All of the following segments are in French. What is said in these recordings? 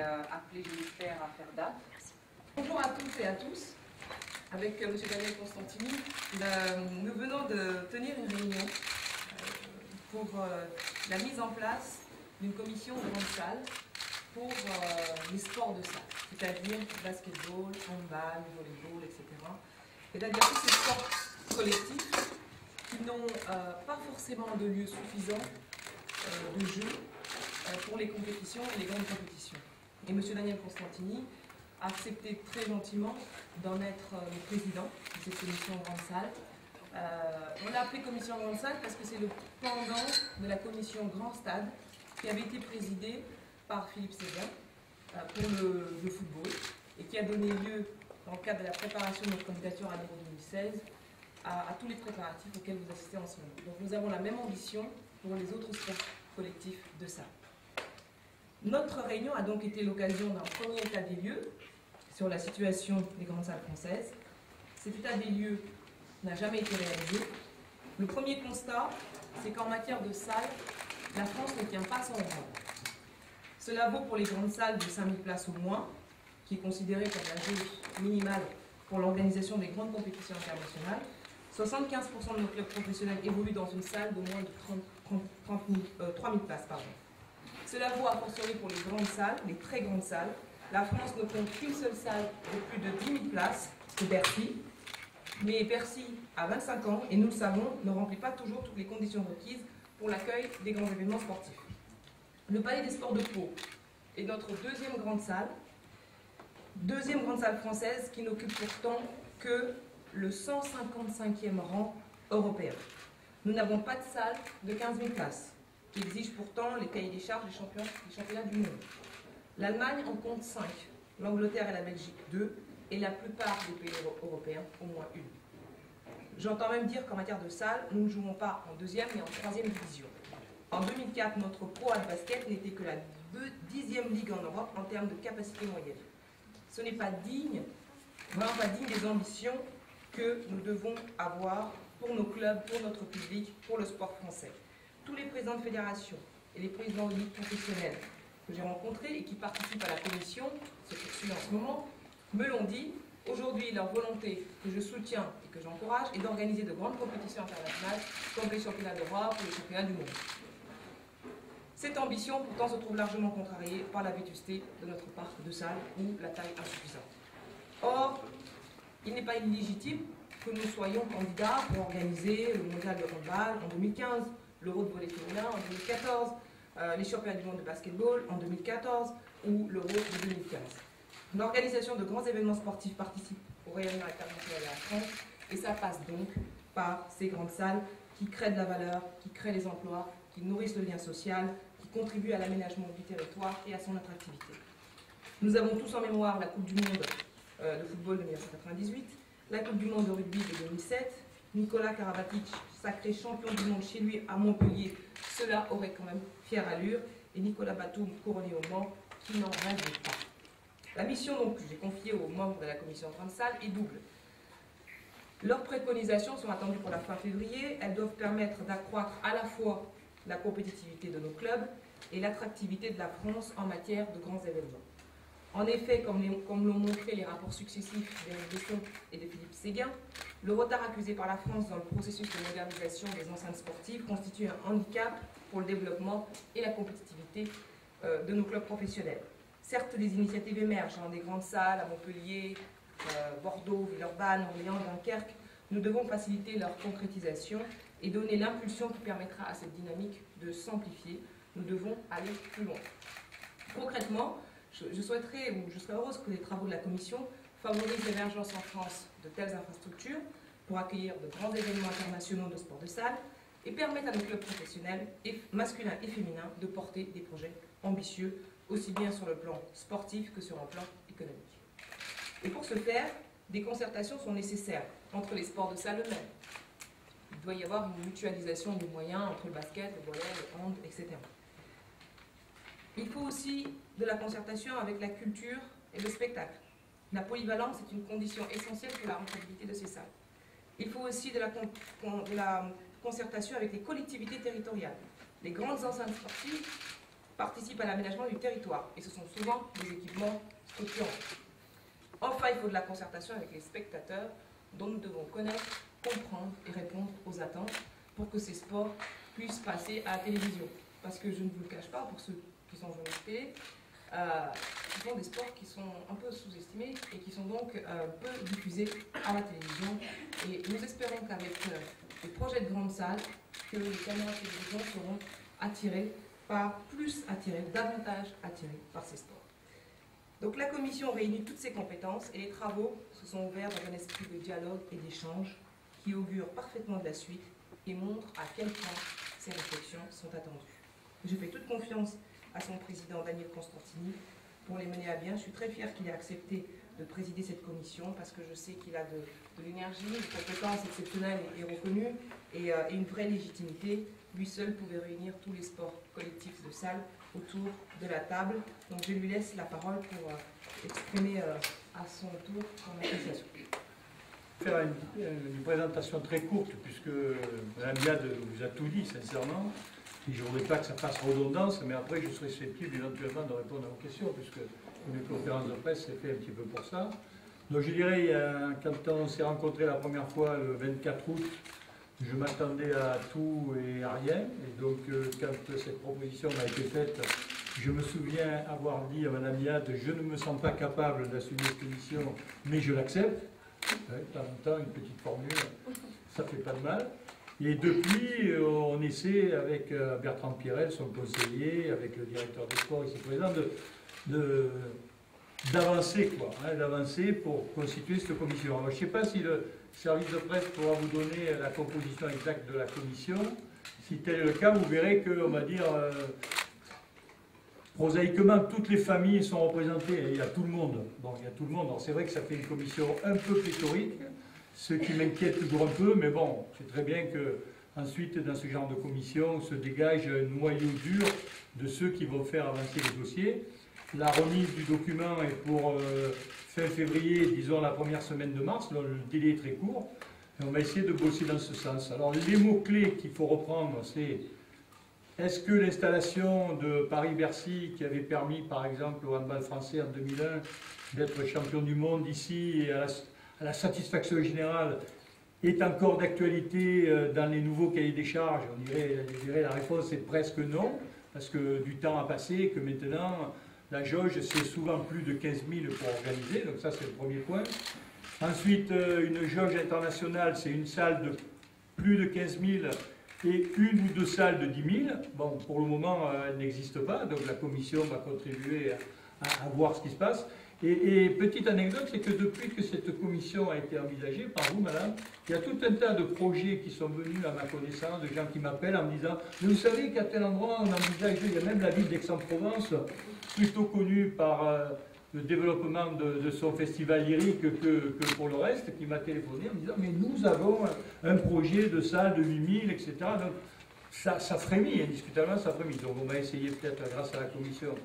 appelé, je l'espère, à faire date. Bonjour à toutes et à tous. Avec M. Daniel Constantini, nous venons de tenir une réunion pour la mise en place d'une commission de grande salle pour les sports de salle, c'est-à-dire basketball, handball, volleyball, etc. C'est-à-dire tous ces sports collectifs qui n'ont pas forcément de lieu suffisant de jeu pour les compétitions et les grandes compétitions. Et M. Daniel Constantini a accepté très gentiment d'en être le président de cette commission grande salle. On l'a appelé commission grande salle parce que c'est le pendant de la commission grand stade qui avait été présidée par Philippe Séguin pour le football et qui a donné lieu, dans le cadre de la préparation de notre candidature à l'Euro 2016, à tous les préparatifs auxquels vous assistez en ce moment. Donc nous avons la même ambition pour les autres sports collectifs de salle. Notre réunion a donc été l'occasion d'un premier état des lieux sur la situation des grandes salles françaises. Cet état des lieux n'a jamais été réalisé. Le premier constat, c'est qu'en matière de salles, la France ne tient pas son rang. Cela vaut pour les grandes salles de 5000 places ou moins, qui est considérée comme la jauge minimale pour l'organisation des grandes compétitions internationales. 75% de nos clubs professionnels évoluent dans une salle de moins de 3000 places. Cela vaut a fortiori pour les grandes salles, les très grandes salles. La France ne compte qu'une seule salle de plus de 10 000 places, c'est Bercy. Mais Bercy a 25 ans et nous le savons, ne remplit pas toujours toutes les conditions requises pour l'accueil des grands événements sportifs. Le Palais des Sports de Pau est notre deuxième grande salle française qui n'occupe pourtant que le 155e rang européen. Nous n'avons pas de salle de 15 000 places, qui exige pourtant les cahiers des charges des championnats du monde. L'Allemagne en compte 5, l'Angleterre et la Belgique 2, et la plupart des pays européens au moins une. J'entends même dire qu'en matière de salle, nous ne jouons pas en deuxième mais en troisième division. En 2004, notre Pro A de basket n'était que la 10e ligue en Europe en termes de capacité moyenne. Ce n'est pas digne, vraiment pas digne des ambitions que nous devons avoir pour nos clubs, pour notre public, pour le sport français. Tous les présidents de fédération et les présidents de ligues professionnelles que j'ai rencontrés et qui participent à la commission, se poursuit en ce moment, me l'ont dit. Aujourd'hui, leur volonté, que je soutiens et que j'encourage, est d'organiser de grandes compétitions internationales, comme les championnats d'Europe ou les championnats du monde. Cette ambition, pourtant, se trouve largement contrariée par la vétusté de notre parc de salles ou la taille insuffisante. Or, il n'est pas illégitime que nous soyons candidats pour organiser le mondial de handball en 2015, l'Euro de volley féminin en 2014, les championnats du monde de basketball en 2014 ou l'Euro de 2015. L'organisation de grands événements sportifs participe au rayonnement international de la France et ça passe donc par ces grandes salles qui créent de la valeur, qui créent les emplois, qui nourrissent le lien social, qui contribuent à l'aménagement du territoire et à son attractivité. Nous avons tous en mémoire la Coupe du Monde de football de 1998, la Coupe du Monde de rugby de 2007, Nicolas Karabatic, sacré champion du monde chez lui à Montpellier, cela aurait quand même fière allure, et Nicolas Batum couronné au Mans, qui n'en rêve pas. La mission donc, que j'ai confiée aux membres de la commission grande salle est double. Leurs préconisations sont attendues pour la fin février. Elles doivent permettre d'accroître à la fois la compétitivité de nos clubs et l'attractivité de la France en matière de grands événements. En effet, comme l'ont montré les rapports successifs d'Éric Besson et de Philippe Séguin, le retard accusé par la France dans le processus de modernisation des enceintes sportives constitue un handicap pour le développement et la compétitivité de nos clubs professionnels. Certes, des initiatives émergent dans des grandes salles à Montpellier, Bordeaux, Villeurbanne, Orléans, Dunkerque. Nous devons faciliter leur concrétisation et donner l'impulsion qui permettra à cette dynamique de s'amplifier. Nous devons aller plus loin. Concrètement, je souhaiterais, ou je serais heureuse que les travaux de la Commission favorisent l'émergence en France de telles infrastructures pour accueillir de grands événements internationaux de sport de salle et permettre à nos clubs professionnels, masculins et féminins, de porter des projets ambitieux, aussi bien sur le plan sportif que sur un plan économique. Et pour ce faire, des concertations sont nécessaires entre les sports de salle eux-mêmes. Il doit y avoir une mutualisation des moyens entre le basket, le volley, le hand, etc. Il faut aussi de la concertation avec la culture et le spectacle. La polyvalence est une condition essentielle pour la rentabilité de ces salles. Il faut aussi de la concertation avec les collectivités territoriales. Les grandes enceintes sportives participent à l'aménagement du territoire, et ce sont souvent des équipements structurants. Enfin, il faut de la concertation avec les spectateurs, dont nous devons connaître, comprendre et répondre aux attentes pour que ces sports puissent passer à la télévision. Parce que je ne vous le cache pas, pour ceux qui sont journalistes télé, ce sont des sports qui sont un peu sous-estimés et qui sont donc peu diffusés à la télévision. Et nous espérons qu'avec les projets de grandes salles, que les caméras de télévision seront davantage attirées par ces sports. Donc la commission réunit toutes ses compétences et les travaux se sont ouverts dans un esprit de dialogue et d'échange qui augure parfaitement de la suite et montre à quel point ces réflexions sont attendues. Je fais toute confiance à son président Daniel Constantini pour les mener à bien. Je suis très fière qu'il ait accepté de présider cette commission parce que je sais qu'il a de l'énergie, une compétence exceptionnelle et reconnue et une vraie légitimité. Lui seul pouvait réunir tous les sports collectifs de salle autour de la table. Donc je lui laisse la parole pour exprimer à son tour son appréciation. Faire une présentation très courte puisque Mme Yad vous a tout dit sincèrement. Et je ne voudrais pas que ça fasse redondance, mais après je serai susceptible éventuellement de répondre à vos questions puisque une conférence de presse s'est fait un petit peu pour ça. Donc je dirais, quand on s'est rencontrés la première fois le 24 août, je m'attendais à tout et à rien. Et donc quand cette proposition m'a été faite, je me souviens avoir dit à Mme Yad, je ne me sens pas capable d'assumer cette mission, mais je l'accepte. De temps en temps, une petite formule, ça ne fait pas de mal. Et depuis, on essaie avec Bertrand Pirel, son conseiller, avec le directeur des sports ici présent, d'avancer d'avancer pour constituer cette commission. Alors, je ne sais pas si le service de presse pourra vous donner la composition exacte de la commission. Si tel est le cas, vous verrez que, on va dire, prosaïquement, toutes les familles sont représentées. Il y a tout le monde. Bon, il y a tout le monde. Alors, c'est vrai que ça fait une commission un peu pléthorique, ce qui m'inquiète toujours un peu, mais bon, c'est très bien que ensuite, dans ce genre de commission, se dégage un noyau dur de ceux qui vont faire avancer les dossiers. La remise du document est pour fin février, disons la première semaine de mars, donc le délai est très court, et on va essayer de bosser dans ce sens. Alors les mots-clés qu'il faut reprendre, c'est est-ce que l'installation de Paris-Bercy, qui avait permis par exemple au handball français en 2001 d'être champion du monde ici et à la satisfaction générale, est encore d'actualité dans les nouveaux cahiers des charges? On dirait la réponse est presque non, parce que du temps a passé, que maintenant la jauge c'est souvent plus de 15 000 pour organiser, donc ça c'est le premier point. Ensuite, une jauge internationale, c'est une salle de plus de 15 000 et une ou deux salles de 10 000. Bon, pour le moment, elle n'existe pas, donc la commission va contribuer à voir ce qui se passe. Et petite anecdote, c'est que depuis que cette commission a été envisagée par vous, madame, il y a tout un tas de projets qui sont venus à ma connaissance, de gens qui m'appellent en me disant « Mais vous savez qu'à tel endroit, on envisage, il y a même la ville d'Aix-en-Provence, plutôt connue par le développement de son festival lyrique que pour le reste, qui m'a téléphoné en me disant « Mais nous avons un projet de salle de 8 000, etc. » Donc ça frémit, indiscutablement, ça frémit. Donc on va essayer peut-être, grâce à la commission,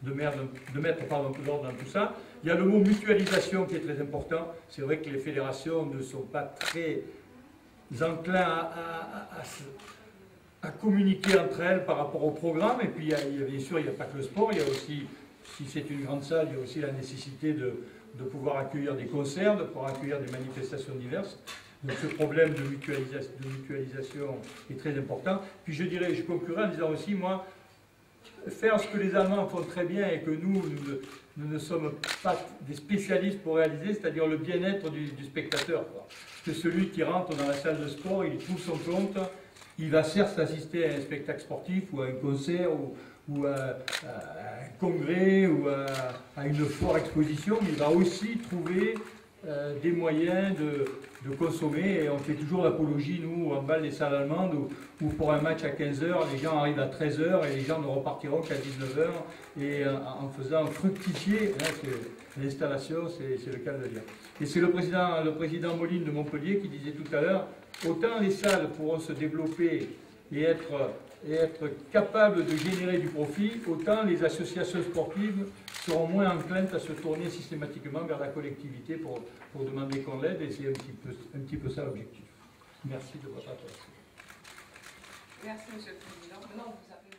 de mettre de l'ordre dans tout ça. Il y a le mot mutualisation qui est très important. C'est vrai que les fédérations ne sont pas très enclins à communiquer entre elles par rapport au programme. Et puis, bien sûr, il n'y a pas que le sport. Il y a aussi, si c'est une grande salle, il y a aussi la nécessité de pouvoir accueillir des concerts, de pouvoir accueillir des manifestations diverses. Donc ce problème de mutualisation est très important. Puis je conclurai en disant aussi, moi, faire ce que les Allemands font très bien et que nous ne sommes pas des spécialistes pour réaliser, c'est-à-dire le bien-être du spectateur. Que celui qui rentre dans la salle de sport, il trouve son compte, il va certes assister à un spectacle sportif ou à un concert ou à un congrès ou à une foire exposition, mais il va aussi trouver des moyens de consommer, et on fait toujours l'apologie, nous, en bas des salles allemandes, où pour un match à 15 h, les gens arrivent à 13 h et les gens ne repartiront qu'à 19 h, et en faisant fructifier l'installation, c'est le cas de le dire. Et c'est le président Moline de Montpellier qui disait tout à l'heure, autant les salles pourront se développer et être capables de générer du profit, autant les associations sportives seront moins enclines à se tourner systématiquement vers la collectivité pour demander qu'on l'aide, et c'est un petit peu ça l'objectif. Merci de votre attention. Merci, Monsieur le Président. Maintenant, vous appelez...